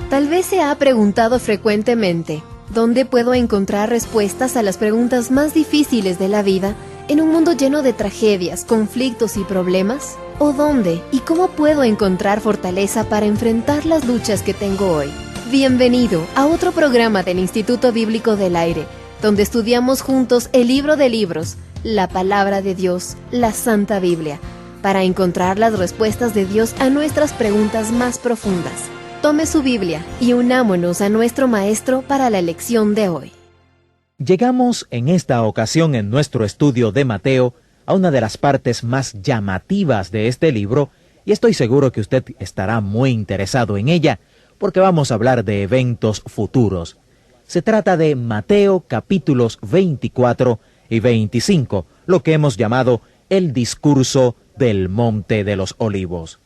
Tal vez se ha preguntado frecuentemente, ¿dónde puedo encontrar respuestas a las preguntas más difíciles de la vida en un mundo lleno de tragedias, conflictos y problemas? ¿O dónde y cómo puedo encontrar fortaleza para enfrentar las luchas que tengo hoy? Bienvenido a otro programa del Instituto Bíblico del Aire, donde estudiamos juntos el libro de libros, la palabra de Dios, la Santa Biblia, para encontrar las respuestas de Dios a nuestras preguntas más profundas. Tome su Biblia y unámonos a nuestro Maestro para la lección de hoy. Llegamos en esta ocasión en nuestro estudio de Mateo a una de las partes más llamativas de este libro, y estoy seguro que usted estará muy interesado en ella, porque vamos a hablar de eventos futuros. Se trata de Mateo capítulos 24 y 25, lo que hemos llamado el discurso del Monte de los Olivos.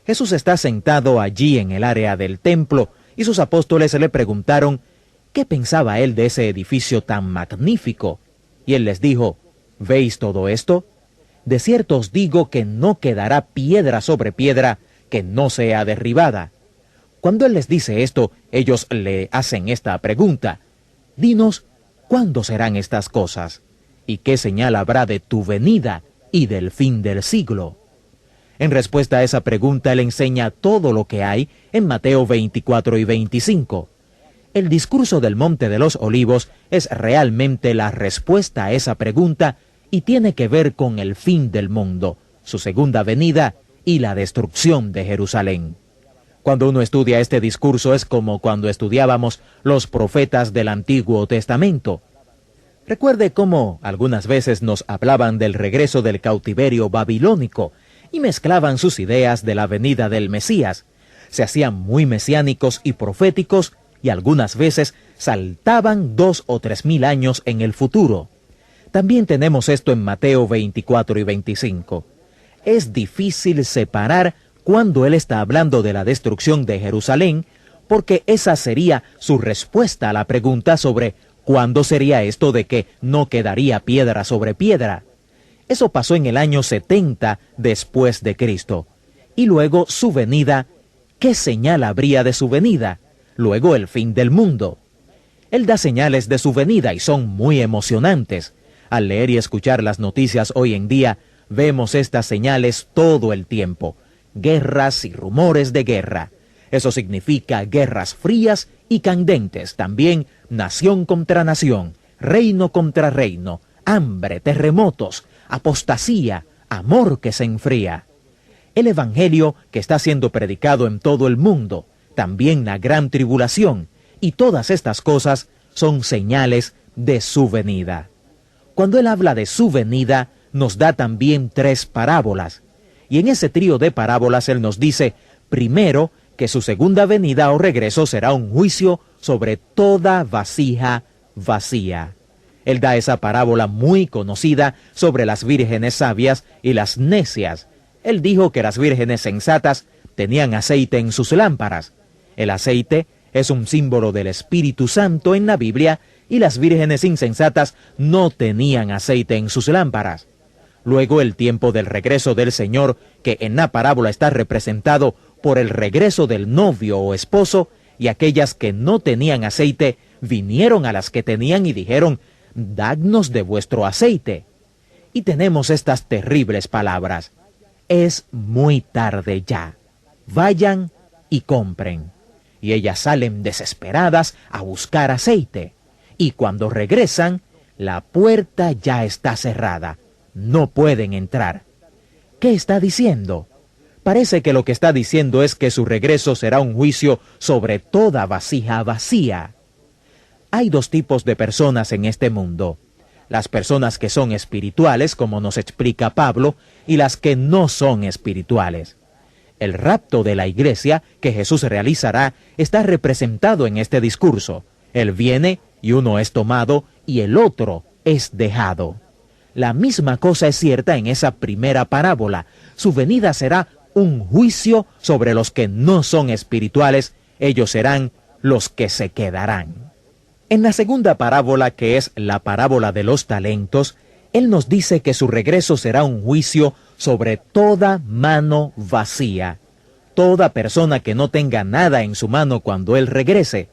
Jesús está sentado allí en el área del templo y sus apóstoles le preguntaron qué pensaba él de ese edificio tan magnífico. Y él les dijo, ¿veis todo esto? De cierto os digo que no quedará piedra sobre piedra que no sea derribada. Cuando él les dice esto, ellos le hacen esta pregunta. Dinos, ¿cuándo serán estas cosas? ¿Y qué señal habrá de tu venida y del fin del siglo? En respuesta a esa pregunta, él enseña todo lo que hay en Mateo 24 y 25. El discurso del Monte de los Olivos es realmente la respuesta a esa pregunta y tiene que ver con el fin del mundo, su segunda venida y la destrucción de Jerusalén. Cuando uno estudia este discurso es como cuando estudiábamos los profetas del Antiguo Testamento. Recuerde cómo algunas veces nos hablaban del regreso del cautiverio babilónico y mezclaban sus ideas de la venida del Mesías. Se hacían muy mesiánicos y proféticos y algunas veces saltaban 2 o 3 mil años en el futuro. También tenemos esto en Mateo 24 y 25. Es difícil separar cuando él está hablando de la destrucción de Jerusalén, porque esa sería su respuesta a la pregunta sobre cuándo sería esto de que no quedaría piedra sobre piedra. Eso pasó en el año 70 después de Cristo. Y luego su venida, ¿qué señal habría de su venida? Luego el fin del mundo. Él da señales de su venida y son muy emocionantes. Al leer y escuchar las noticias hoy en día, vemos estas señales todo el tiempo. Guerras y rumores de guerra. Eso significa guerras frías y candentes. También nación contra nación, reino contra reino, hambre, terremotos, apostasía, amor que se enfría. El evangelio que está siendo predicado en todo el mundo, también la gran tribulación, y todas estas cosas son señales de su venida. Cuando él habla de su venida, nos da también 3 parábolas. Y en ese trío de parábolas él nos dice, primero, que su segunda venida o regreso será un juicio sobre toda vasija vacía. Él da esa parábola muy conocida sobre las vírgenes sabias y las necias. Él dijo que las vírgenes sensatas tenían aceite en sus lámparas. El aceite es un símbolo del Espíritu Santo en la Biblia y las vírgenes insensatas no tenían aceite en sus lámparas. Luego el tiempo del regreso del Señor, que en la parábola está representado por el regreso del novio o esposo, y aquellas que no tenían aceite vinieron a las que tenían y dijeron, «Dadnos de vuestro aceite». Y tenemos estas terribles palabras, «Es muy tarde ya, vayan y compren». Y ellas salen desesperadas a buscar aceite. Y cuando regresan, la puerta ya está cerrada. No pueden entrar. ¿Qué está diciendo? Parece que lo que está diciendo es que su regreso será un juicio sobre toda vasija vacía. Hay 2 tipos de personas en este mundo. Las personas que son espirituales, como nos explica Pablo, y las que no son espirituales. El rapto de la iglesia que Jesús realizará está representado en este discurso. Él viene y uno es tomado y el otro es dejado. La misma cosa es cierta en esa primera parábola. Su venida será un juicio sobre los que no son espirituales. Ellos serán los que se quedarán. En la segunda parábola, que es la parábola de los talentos, él nos dice que su regreso será un juicio sobre toda mano vacía. toda persona que no tenga nada en su mano cuando Él regrese.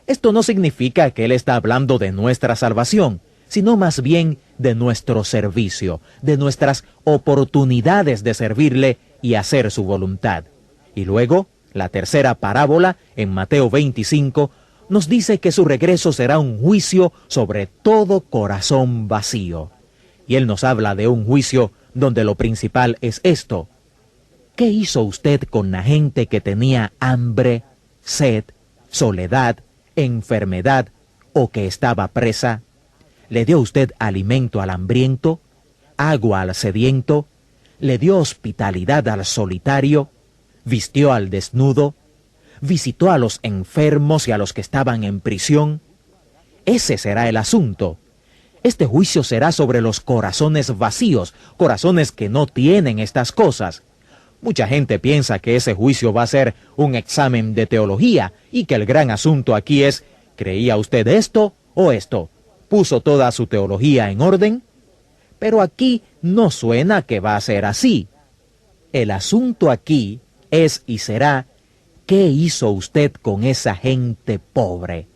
Esto no significa que Él está hablando de nuestra salvación, sino más bien de nuestro servicio, de nuestras oportunidades de servirle y hacer su voluntad. Y luego, la tercera parábola, en Mateo 25, nos dice que su regreso será un juicio sobre todo corazón vacío. Y Él nos habla de un juicio donde lo principal es esto: ¿qué hizo usted con la gente que tenía hambre, sed, soledad, enfermedad o que estaba presa? ¿Le dio usted alimento al hambriento, agua al sediento? ¿Le dio hospitalidad al solitario? ¿Vistió al desnudo? ¿Visitó a los enfermos y a los que estaban en prisión? Ese será el asunto. Este juicio será sobre los corazones vacíos, corazones que no tienen estas cosas. Mucha gente piensa que ese juicio va a ser un examen de teología y que el gran asunto aquí es: ¿creía usted esto o esto? ¿Puso toda su teología en orden? Pero aquí no suena que va a ser así. El asunto aquí es y será: ¿qué hizo usted con esa gente pobre?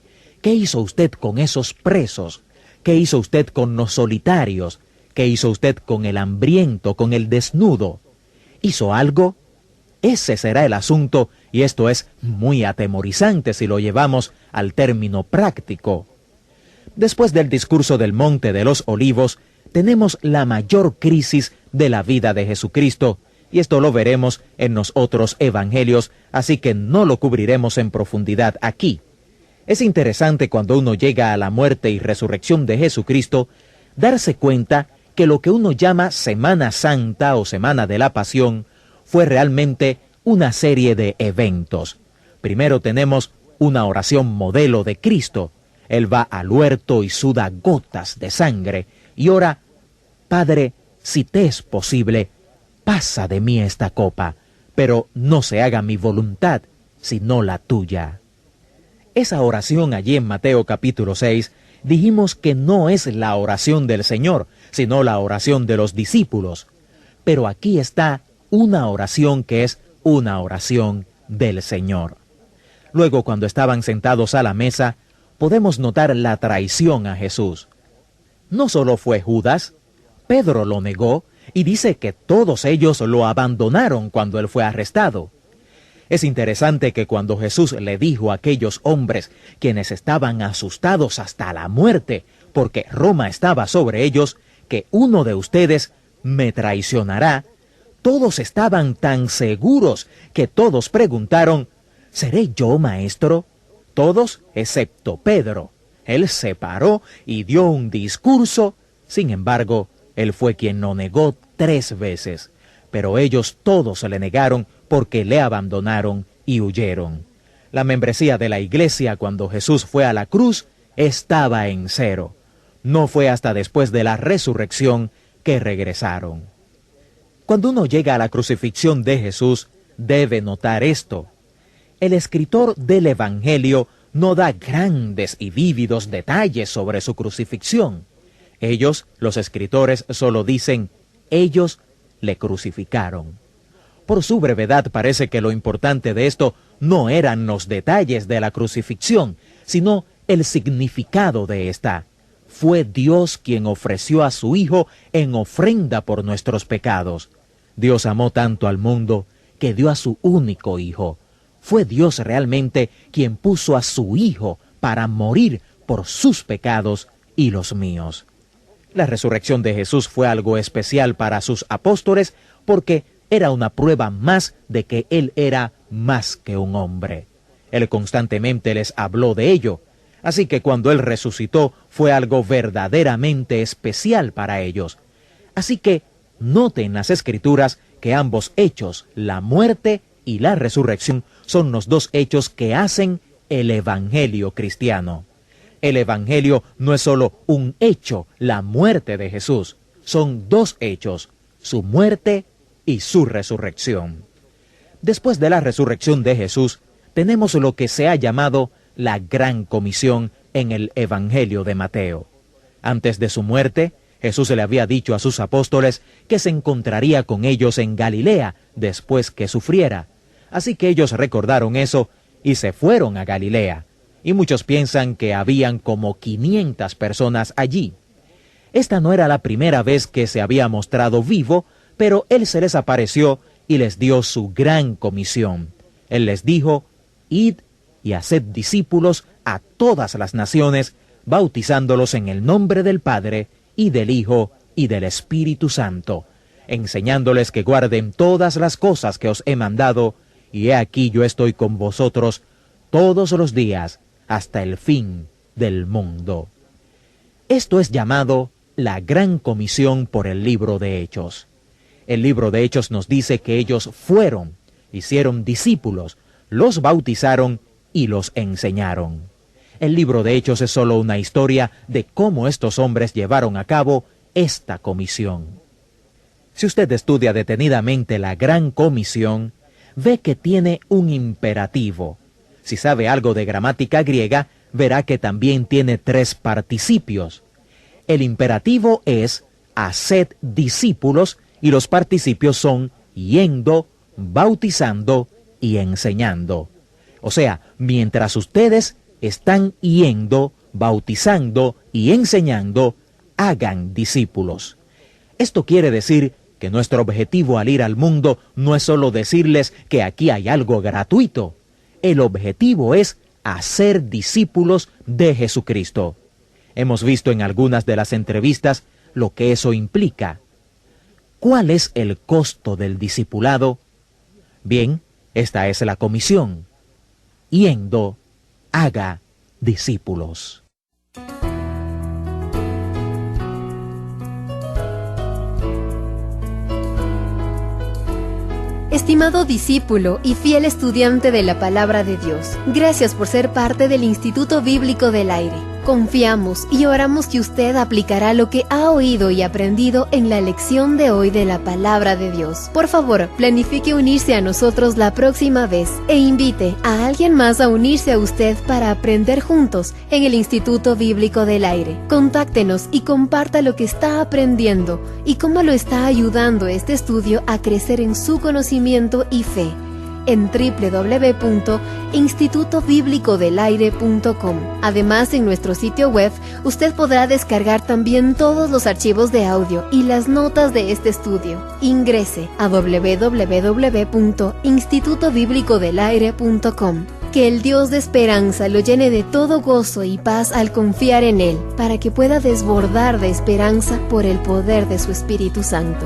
¿Qué hizo usted con esos presos? ¿Qué hizo usted con los solitarios? ¿Qué hizo usted con el hambriento, con el desnudo? ¿Hizo algo? Ese será el asunto, y esto es muy atemorizante si lo llevamos al término práctico. Después del discurso del Monte de los Olivos, tenemos la mayor crisis de la vida de Jesucristo, y esto lo veremos en los otros evangelios, así que no lo cubriremos en profundidad aquí. Es interesante cuando uno llega a la muerte y resurrección de Jesucristo, darse cuenta que lo que uno llama Semana Santa o Semana de la Pasión fue realmente una serie de eventos. Primero tenemos una oración modelo de Cristo. Él va al huerto y suda gotas de sangre y ora: Padre, si te es posible, pasa de mí esta copa, pero no se haga mi voluntad, sino la tuya. Esa oración allí en Mateo capítulo 6, dijimos que no es la oración del Señor, sino la oración de los discípulos. Pero aquí está una oración que es una oración del Señor. Luego, cuando estaban sentados a la mesa, podemos notar la traición a Jesús. No solo fue Judas, Pedro lo negó y dice que todos ellos lo abandonaron cuando él fue arrestado. Es interesante que cuando Jesús le dijo a aquellos hombres, quienes estaban asustados hasta la muerte, porque Roma estaba sobre ellos, que uno de ustedes me traicionará, todos estaban tan seguros que todos preguntaron: ¿seré yo, maestro? Todos excepto Pedro. Él se paró y dio un discurso. Sin embargo, él fue quien lo negó 3 veces. Pero ellos todos se le negaron porque le abandonaron y huyeron. La membresía de la iglesia cuando Jesús fue a la cruz estaba en 0. No fue hasta después de la resurrección que regresaron. Cuando uno llega a la crucifixión de Jesús, debe notar esto. El escritor del Evangelio no da grandes y vívidos detalles sobre su crucifixión. Ellos, los escritores, solo dicen: ellos le crucificaron. Por su brevedad parece que lo importante de esto no eran los detalles de la crucifixión, sino el significado de esta. Fue Dios quien ofreció a su Hijo en ofrenda por nuestros pecados. Dios amó tanto al mundo que dio a su único Hijo. Fue Dios realmente quien puso a su Hijo para morir por sus pecados y los míos. La resurrección de Jesús fue algo especial para sus apóstoles porque era una prueba más de que Él era más que un hombre. Él constantemente les habló de ello, así que cuando Él resucitó fue algo verdaderamente especial para ellos. Así que note en las Escrituras que ambos hechos, la muerte y la resurrección, son los 2 hechos que hacen el Evangelio cristiano. El Evangelio no es solo un hecho, la muerte de Jesús. Son 2 hechos, su muerte y su resurrección. Después de la resurrección de Jesús, tenemos lo que se ha llamado la Gran Comisión en el Evangelio de Mateo. Antes de su muerte, Jesús le había dicho a sus apóstoles que se encontraría con ellos en Galilea después que sufriera. Así que ellos recordaron eso y se fueron a Galilea. Y muchos piensan que habían como 500 personas allí. Esta no era la primera vez que se había mostrado vivo, pero Él se les apareció y les dio su gran comisión. Él les dijo: id y haced discípulos a todas las naciones, bautizándolos en el nombre del Padre, y del Hijo, y del Espíritu Santo, enseñándoles que guarden todas las cosas que os he mandado, y he aquí yo estoy con vosotros todos los días, hasta el fin del mundo. Esto es llamado la Gran Comisión por el libro de Hechos. El libro de Hechos nos dice que ellos fueron, hicieron discípulos, los bautizaron y los enseñaron. El libro de Hechos es solo una historia de cómo estos hombres llevaron a cabo esta comisión. Si usted estudia detenidamente la Gran Comisión, ve que tiene un imperativo. Si sabe algo de gramática griega, verá que también tiene 3 participios. El imperativo es haced discípulos y los participios son yendo, bautizando y enseñando. O sea, mientras ustedes están yendo, bautizando y enseñando, hagan discípulos. Esto quiere decir que nuestro objetivo al ir al mundo no es solo decirles que aquí hay algo gratuito. El objetivo es hacer discípulos de Jesucristo. Hemos visto en algunas de las entrevistas lo que eso implica. ¿Cuál es el costo del discipulado? Bien, esta es la comisión. Yendo, haga discípulos. Estimado discípulo y fiel estudiante de la Palabra de Dios, gracias por ser parte del Instituto Bíblico del Aire. Confiamos y oramos que usted aplicará lo que ha oído y aprendido en la lección de hoy de la Palabra de Dios. Por favor, planifique unirse a nosotros la próxima vez e invite a alguien más a unirse a usted para aprender juntos en el Instituto Bíblico del Aire. Contáctenos y comparta lo que está aprendiendo y cómo lo está ayudando este estudio a crecer en su conocimiento y fe en www.institutobiblicodelaire.com. Además, en nuestro sitio web, usted podrá descargar también todos los archivos de audio y las notas de este estudio. Ingrese a www.institutobiblicodelaire.com. Que el Dios de esperanza lo llene de todo gozo y paz al confiar en Él, para que pueda desbordar de esperanza por el poder de su Espíritu Santo.